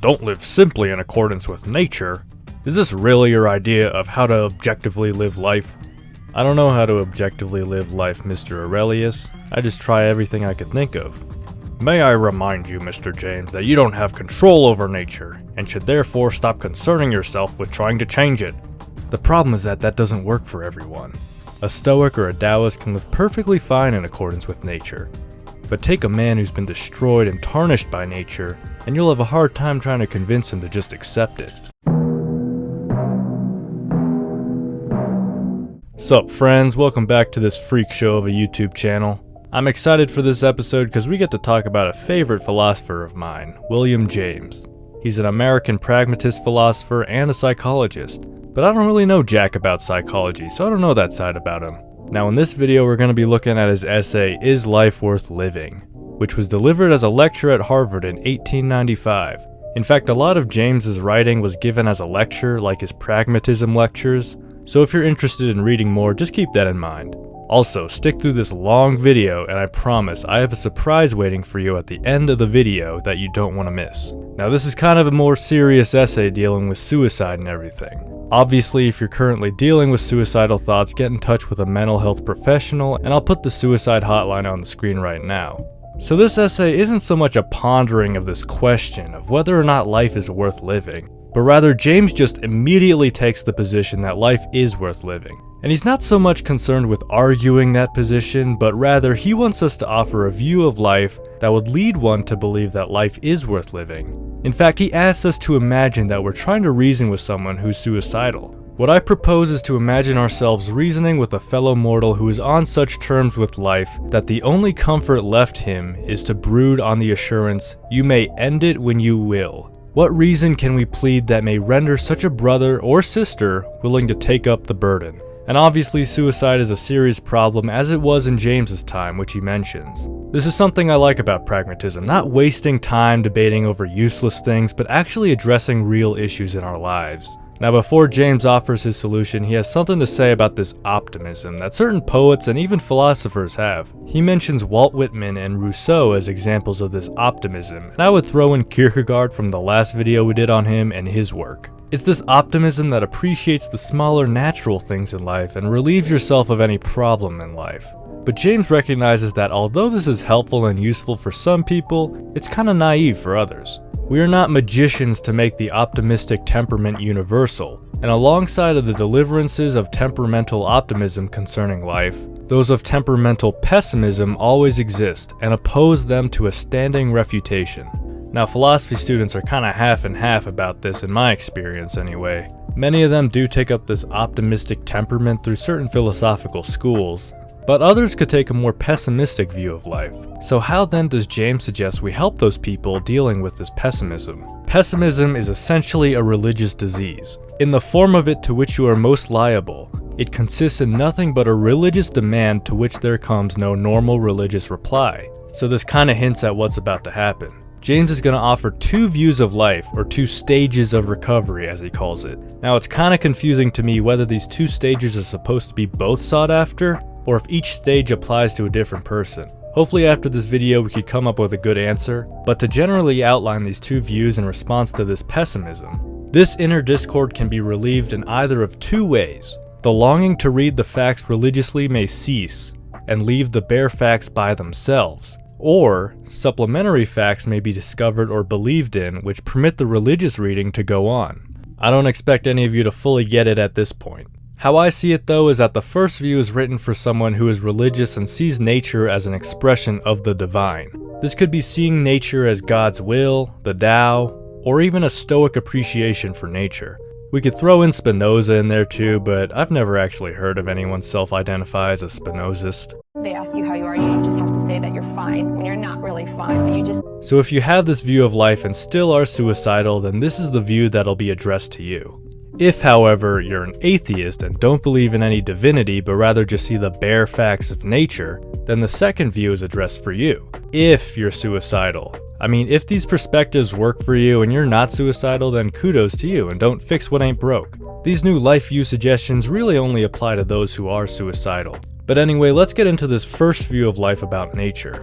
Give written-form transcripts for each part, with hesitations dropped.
don't live simply in accordance with nature. Is this really your idea of how to objectively live life? I don't know how to objectively live life, Mr. Aurelius. I just try everything I could think of. May I remind you, Mr. James, that you don't have control over nature, and should therefore stop concerning yourself with trying to change it. The problem is that doesn't work for everyone. A Stoic or a Taoist can live perfectly fine in accordance with nature. But take a man who's been destroyed and tarnished by nature, and you'll have a hard time trying to convince him to just accept it. Sup friends, welcome back to this freak show of a YouTube channel. I'm excited for this episode because we get to talk about a favorite philosopher of mine, William James. He's an American pragmatist philosopher and a psychologist, but I don't really know jack about psychology, so I don't know that side about him. Now in this video we're going to be looking at his essay, Is Life Worth Living?, which was delivered as a lecture at Harvard in 1895. In fact, a lot of James's writing was given as a lecture, like his pragmatism lectures, so if you're interested in reading more, just keep that in mind. Also, stick through this long video and I promise I have a surprise waiting for you at the end of the video that you don't want to miss. Now this is kind of a more serious essay dealing with suicide and everything. Obviously, if you're currently dealing with suicidal thoughts, get in touch with a mental health professional, and I'll put the suicide hotline on the screen right now. So this essay isn't so much a pondering of this question of whether or not life is worth living, but rather James just immediately takes the position that life is worth living. And he's not so much concerned with arguing that position, but rather he wants us to offer a view of life that would lead one to believe that life is worth living. In fact, he asks us to imagine that we're trying to reason with someone who's suicidal. What I propose is to imagine ourselves reasoning with a fellow mortal who is on such terms with life that the only comfort left him is to brood on the assurance, "You may end it when you will." What reason can we plead that may render such a brother or sister willing to take up the burden? And obviously suicide is a serious problem, as it was in James's time, which he mentions. This is something I like about pragmatism, not wasting time debating over useless things, but actually addressing real issues in our lives. Now before James offers his solution, he has something to say about this optimism that certain poets and even philosophers have. He mentions Walt Whitman and Rousseau as examples of this optimism, and I would throw in Kierkegaard from the last video we did on him and his work. It's this optimism that appreciates the smaller natural things in life and relieves yourself of any problem in life. But James recognizes that although this is helpful and useful for some people, it's kind of naive for others. We are not magicians to make the optimistic temperament universal, and alongside of the deliverances of temperamental optimism concerning life, those of temperamental pessimism always exist and oppose them to a standing refutation. Now philosophy students are kinda half and half about this in my experience anyway. Many of them do take up this optimistic temperament through certain philosophical schools, but others could take a more pessimistic view of life. So how then does James suggest we help those people dealing with this pessimism? Pessimism is essentially a religious disease. In the form of it to which you are most liable, it consists in nothing but a religious demand to which there comes no normal religious reply. So this kinda hints at what's about to happen. James is going to offer two views of life, or two stages of recovery as he calls it. Now it's kind of confusing to me whether these two stages are supposed to be both sought after, or if each stage applies to a different person. Hopefully after this video we could come up with a good answer, but to generally outline these two views in response to this pessimism, this inner discord can be relieved in either of two ways. The longing to read the facts religiously may cease, and leave the bare facts by themselves. Or, supplementary facts may be discovered or believed in which permit the religious reading to go on. I don't expect any of you to fully get it at this point. How I see it though is that the first view is written for someone who is religious and sees nature as an expression of the divine. This could be seeing nature as God's will, the Tao, or even a Stoic appreciation for nature. We could throw in Spinoza in there too, but I've never actually heard of anyone self-identify as a Spinozist. They ask you how you are, you just have to say that you're fine when you're not really fine, but you just... So if you have this view of life and still are suicidal, then this is the view that'll be addressed to you. If, however, you're an atheist and don't believe in any divinity but rather just see the bare facts of nature, then the second view is addressed for you. If you're suicidal. I mean, if these perspectives work for you and you're not suicidal, then kudos to you and don't fix what ain't broke. These new life view suggestions really only apply to those who are suicidal. But anyway, let's get into this first view of life about nature.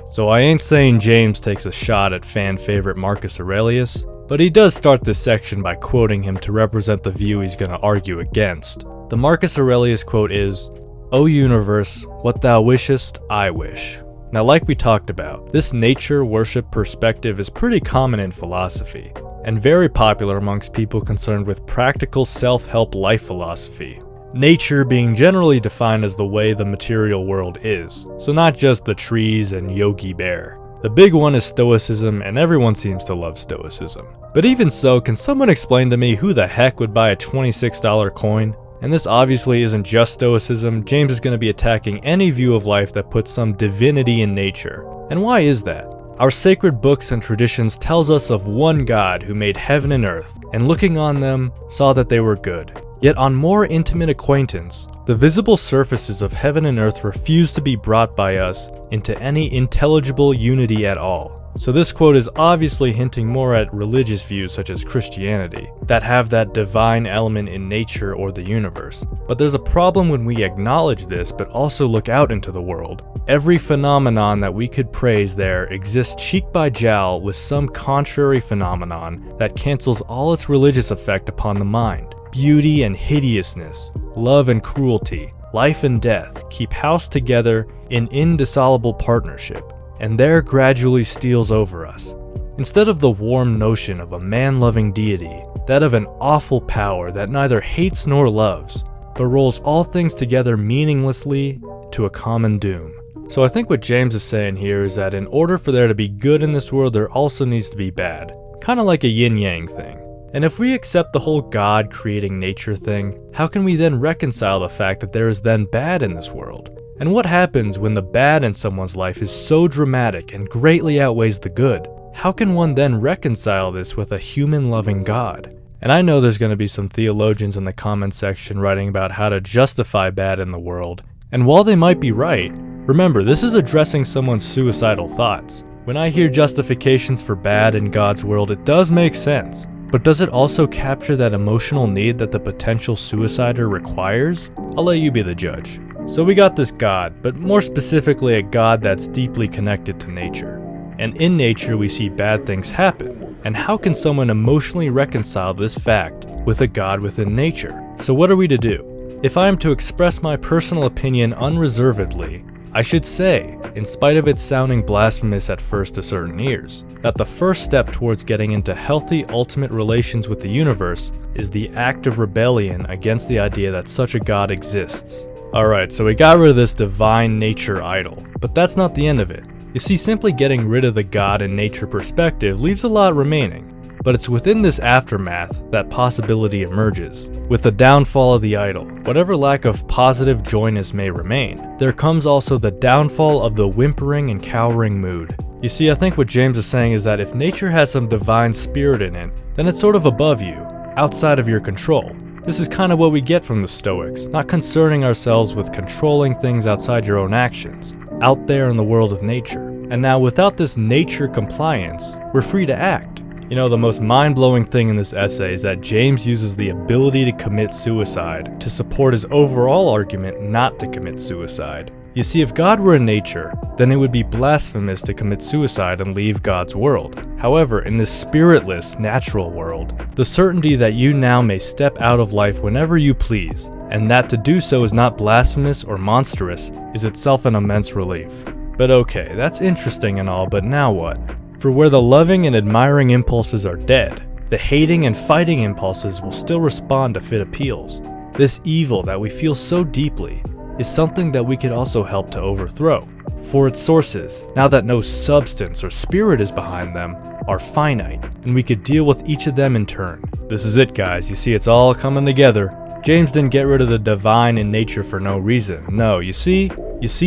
So I ain't saying James takes a shot at fan favorite Marcus Aurelius, but he does start this section by quoting him to represent the view he's going to argue against. The Marcus Aurelius quote is, "O universe, what thou wishest, I wish." Now, like we talked about, this nature worship perspective is pretty common in philosophy, and very popular amongst people concerned with practical self-help life philosophy. Nature being generally defined as the way the material world is, so not just the trees and Yogi Bear. The big one is Stoicism, and everyone seems to love Stoicism. But even so, can someone explain to me who the heck would buy a $26 coin? And this obviously isn't just Stoicism. James is going to be attacking any view of life that puts some divinity in nature. And why is that? Our sacred books and traditions tells us of one God who made heaven and earth, and looking on them, saw that they were good. Yet on more intimate acquaintance, the visible surfaces of heaven and earth refuse to be brought by us into any intelligible unity at all. So this quote is obviously hinting more at religious views such as Christianity, that have that divine element in nature or the universe. But there's a problem when we acknowledge this but also look out into the world. Every phenomenon that we could praise there exists cheek by jowl with some contrary phenomenon that cancels all its religious effect upon the mind. Beauty and hideousness, love and cruelty, life and death keep house together in indissoluble partnership, and there gradually steals over us. Instead of the warm notion of a man-loving deity, that of an awful power that neither hates nor loves, but rolls all things together meaninglessly to a common doom. So I think what James is saying here is that in order for there to be good in this world, there also needs to be bad. Kind of like a yin-yang thing. And if we accept the whole God creating nature thing, how can we then reconcile the fact that there is then bad in this world? And what happens when the bad in someone's life is so dramatic and greatly outweighs the good? How can one then reconcile this with a human-loving God? And I know there's going to be some theologians in the comment section writing about how to justify bad in the world. And while they might be right, remember, this is addressing someone's suicidal thoughts. When I hear justifications for bad in God's world, it does make sense. But does it also capture that emotional need that the potential suicider requires? I'll let you be the judge. So we got this God, but more specifically a God that's deeply connected to nature. And in nature we see bad things happen. And how can someone emotionally reconcile this fact with a God within nature? So what are we to do? If I am to express my personal opinion unreservedly, I should say, in spite of it sounding blasphemous at first to certain ears, that the first step towards getting into healthy ultimate relations with the universe is the act of rebellion against the idea that such a God exists. Alright, so we got rid of this divine nature idol, but that's not the end of it. You see, simply getting rid of the God and nature perspective leaves a lot remaining, but it's within this aftermath that possibility emerges. With the downfall of the idol, whatever lack of positive joyness may remain, there comes also the downfall of the whimpering and cowering mood. You see, I think what James is saying is that if nature has some divine spirit in it, then it's sort of above you, outside of your control. This is kind of what we get from the Stoics, not concerning ourselves with controlling things outside your own actions, out there in the world of nature. And now without this nature compliance, we're free to act. You know, the most mind-blowing thing in this essay is that James uses the ability to commit suicide to support his overall argument not to commit suicide. You see, if God were in nature, then it would be blasphemous to commit suicide and leave God's world. However, in this spiritless, natural world, the certainty that you now may step out of life whenever you please, and that to do so is not blasphemous or monstrous, is itself an immense relief. But okay, that's interesting and all, but now what? For where the loving and admiring impulses are dead, the hating and fighting impulses will still respond to fit appeals. This evil that we feel so deeply is something that we could also help to overthrow. For its sources, now that no substance or spirit is behind them, are finite, and we could deal with each of them in turn. This is it, guys. You see, it's all coming together. James didn't get rid of the divine in nature for no reason. No, you see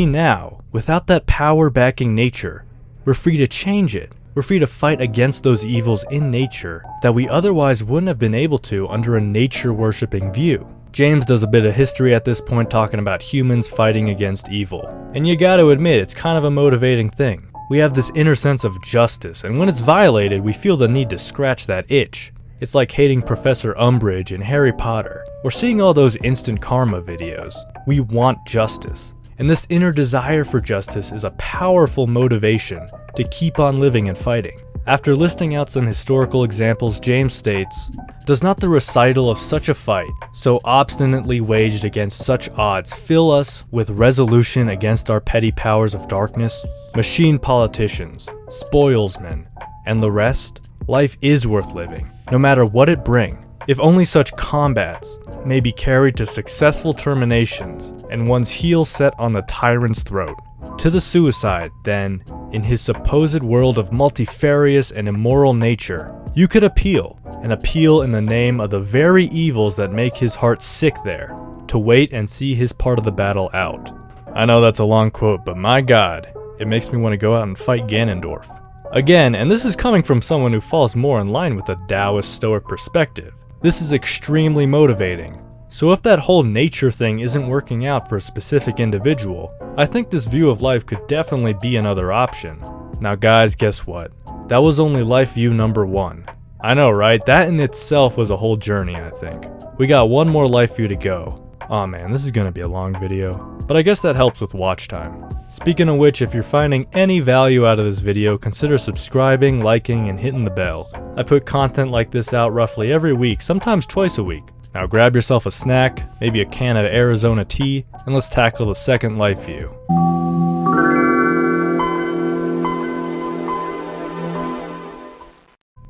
now, without that power backing nature, we're free to change it. We're free to fight against those evils in nature that we otherwise wouldn't have been able to under a nature-worshipping view. James does a bit of history at this point talking about humans fighting against evil. And you gotta admit, it's kind of a motivating thing. We have this inner sense of justice, and when it's violated, we feel the need to scratch that itch. It's like hating Professor Umbridge in Harry Potter, or seeing all those instant karma videos. We want justice. And this inner desire for justice is a powerful motivation to keep on living and fighting. After listing out some historical examples, James states, "Does not the recital of such a fight, so obstinately waged against such odds, fill us with resolution against our petty powers of darkness, machine politicians, spoilsmen, and the rest? Life is worth living, no matter what it bring, if only such combats may be carried to successful terminations, and one's heel set on the tyrant's throat. To the suicide, then, in his supposed world of multifarious and immoral nature, you could appeal, and appeal in the name of the very evils that make his heart sick there, to wait and see his part of the battle out." I know that's a long quote, but my God, it makes me want to go out and fight Ganondorf. Again, and this is coming from someone who falls more in line with a Taoist Stoic perspective. This is extremely motivating. So if that whole nature thing isn't working out for a specific individual, I think this view of life could definitely be another option. Now guys, guess what? That was only life view number 1. I know, right? That in itself was a whole journey, I think. We got one more life view to go. Aw man, this is gonna be a long video, but I guess that helps with watch time. Speaking of which, if you're finding any value out of this video, consider subscribing, liking, and hitting the bell. I put content like this out roughly every week, sometimes twice a week. Now grab yourself a snack, maybe a can of Arizona tea, and let's tackle the second life view.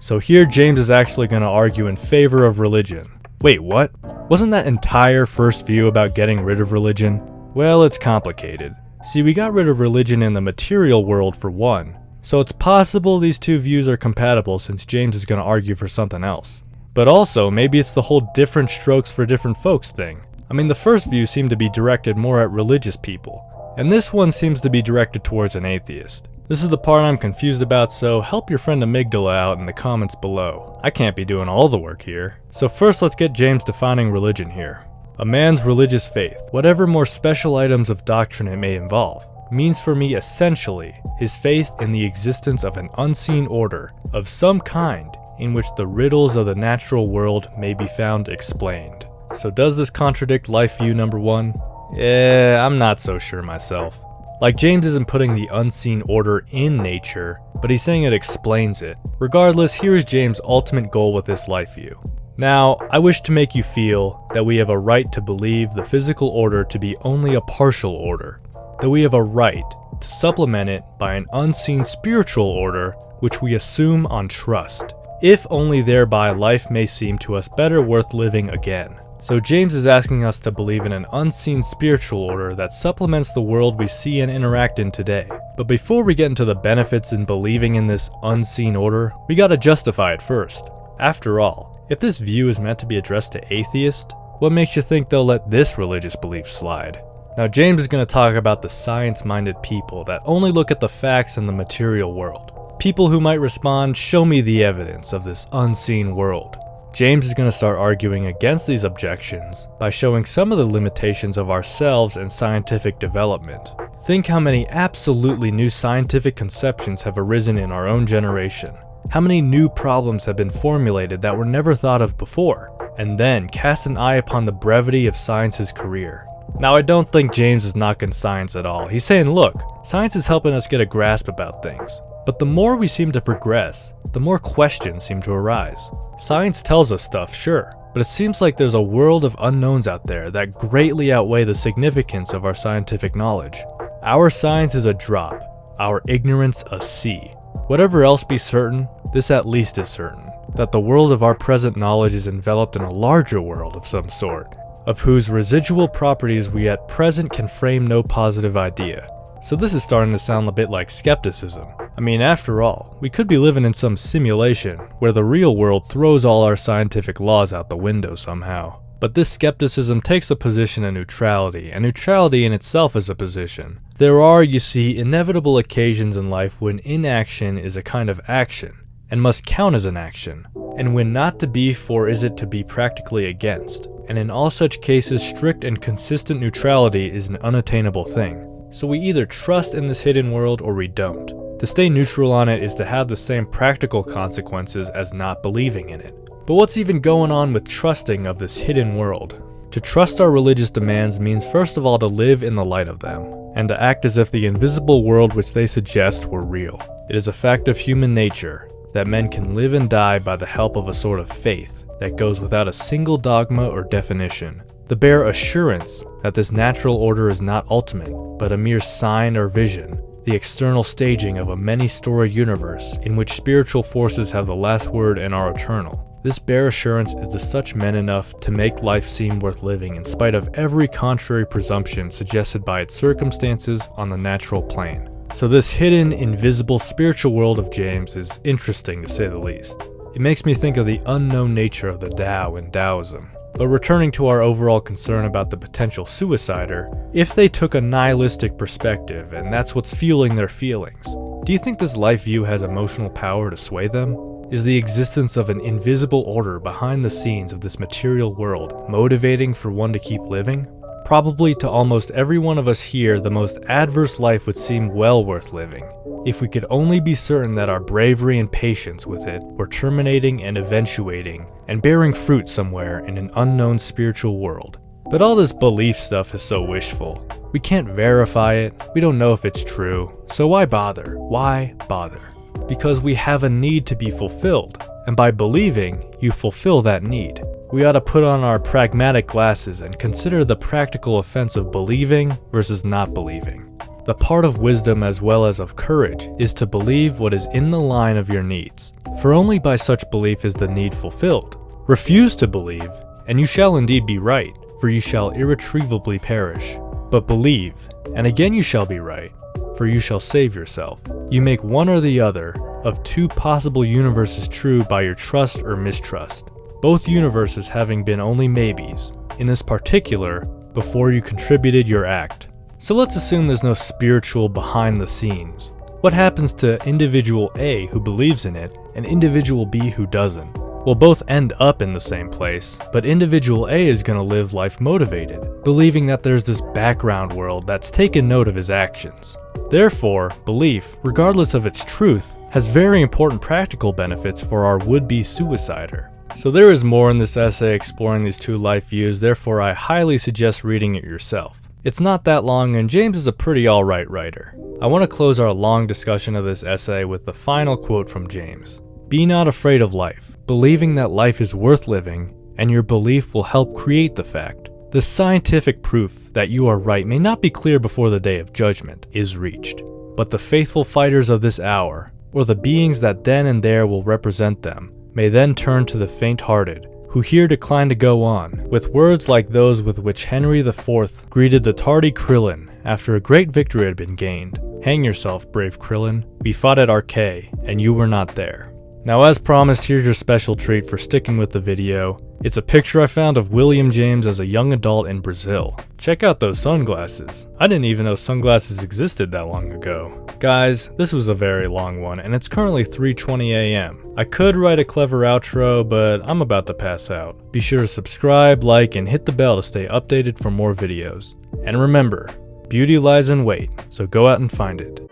So here James is actually going to argue in favor of religion. Wait, what? Wasn't that entire first view about getting rid of religion? Well, it's complicated. See, we got rid of religion in the material world for one, so it's possible these two views are compatible since James is going to argue for something else. But also, maybe it's the whole different strokes for different folks thing. I mean, the first view seemed to be directed more at religious people, and this one seems to be directed towards an atheist. This is the part I'm confused about, so help your friend Amygdala out in the comments below. I can't be doing all the work here. So first let's get James defining religion here. A man's religious faith, whatever more special items of doctrine it may involve, means for me essentially his faith in the existence of an unseen order of some kind in which the riddles of the natural world may be found explained. So does this contradict life view number 1? Yeah, I'm not so sure myself. Like, James isn't putting the unseen order in nature, but he's saying it explains it. Regardless, here is James' ultimate goal with this life view. Now, I wish to make you feel that we have a right to believe the physical order to be only a partial order, that we have a right to supplement it by an unseen spiritual order which we assume on trust, if only thereby life may seem to us better worth living again. So James is asking us to believe in an unseen spiritual order that supplements the world we see and interact in today. But before we get into the benefits in believing in this unseen order, we gotta justify it first. After all, if this view is meant to be addressed to atheists, what makes you think they'll let this religious belief slide? Now James is going to talk about the science-minded people that only look at the facts in the material world. People who might respond, "Show me the evidence of this unseen world." James is going to start arguing against these objections by showing some of the limitations of ourselves and scientific development. Think how many absolutely new scientific conceptions have arisen in our own generation. How many new problems have been formulated that were never thought of before? And then cast an eye upon the brevity of science's career. Now, I don't think James is knocking science at all. He's saying, look, science is helping us get a grasp about things. But the more we seem to progress, the more questions seem to arise. Science tells us stuff, sure, but it seems like there's a world of unknowns out there that greatly outweigh the significance of our scientific knowledge. Our science is a drop, our ignorance a sea. Whatever else be certain, this at least is certain, that the world of our present knowledge is enveloped in a larger world of some sort, of whose residual properties we at present can frame no positive idea. So this is starting to sound a bit like skepticism. I mean, after all, we could be living in some simulation where the real world throws all our scientific laws out the window somehow. But this skepticism takes a position of neutrality, and neutrality in itself is a position. There are, you see, inevitable occasions in life when inaction is a kind of action, and must count as an action, and when not to be for is it to be practically against. And in all such cases, strict and consistent neutrality is an unattainable thing. So we either trust in this hidden world or we don't. To stay neutral on it is to have the same practical consequences as not believing in it. But what's even going on with trusting of this hidden world? To trust our religious demands means first of all to live in the light of them. and to act as if the invisible world which they suggest were real. It is a fact of human nature that men can live and die by the help of a sort of faith that goes without a single dogma or definition. The bare assurance that this natural order is not ultimate, but a mere sign or vision, the external staging of a many-storied universe in which spiritual forces have the last word and are eternal. This bare assurance is to such men enough to make life seem worth living in spite of every contrary presumption suggested by its circumstances on the natural plane. So this hidden, invisible spiritual world of James is interesting to say the least. It makes me think of the unknown nature of the Tao in Taoism. But returning to our overall concern about the potential suicider, if they took a nihilistic perspective and that's what's fueling their feelings, do you think this life view has emotional power to sway them? Is the existence of an invisible order behind the scenes of this material world motivating for one to keep living? Probably to almost every one of us here, the most adverse life would seem well worth living, if we could only be certain that our bravery and patience with it were terminating and eventuating and bearing fruit somewhere in an unknown spiritual world. But all this belief stuff is so wishful. We can't verify it, we don't know if it's true, so why bother? Why bother? Because we have a need to be fulfilled, and by believing, you fulfill that need. We ought to put on our pragmatic glasses and consider the practical offense of believing versus not believing. The part of wisdom as well as of courage is to believe what is in the line of your needs, for only by such belief is the need fulfilled. Refuse to believe, and you shall indeed be right, for you shall irretrievably perish. But believe, and again you shall be right, for you shall save yourself. You make one or the other of two possible universes true by your trust or mistrust, both universes having been only maybes, in this particular, before you contributed your act. So let's assume there's no spiritual behind the scenes. What happens to individual A who believes in it and individual B who doesn't? We'll both end up in the same place, but individual A is going to live life motivated, believing that there's this background world that's taken note of his actions. Therefore, belief, regardless of its truth, has very important practical benefits for our would-be suicider. So there is more in this essay exploring these two life views, therefore I highly suggest reading it yourself. It's not that long and James is a pretty alright writer. I want to close our long discussion of this essay with the final quote from James. Be not afraid of life, believing that life is worth living, and your belief will help create the fact. The scientific proof that you are right may not be clear before the day of judgment is reached, but the faithful fighters of this hour, or the beings that then and there will represent them, may then turn to the faint-hearted, who here decline to go on, with words like those with which Henry IV greeted the tardy Krillin after a great victory had been gained. Hang yourself, brave Krillin. We fought at Archay, and you were not there. Now as promised, here's your special treat for sticking with the video. It's a picture I found of William James as a young adult in Brazil. Check out those sunglasses. I didn't even know sunglasses existed that long ago. Guys, this was a very long one, and it's currently 3:20 a.m. I could write a clever outro, but I'm about to pass out. Be sure to subscribe, like, and hit the bell to stay updated for more videos. And remember, beauty lies in wait, so go out and find it.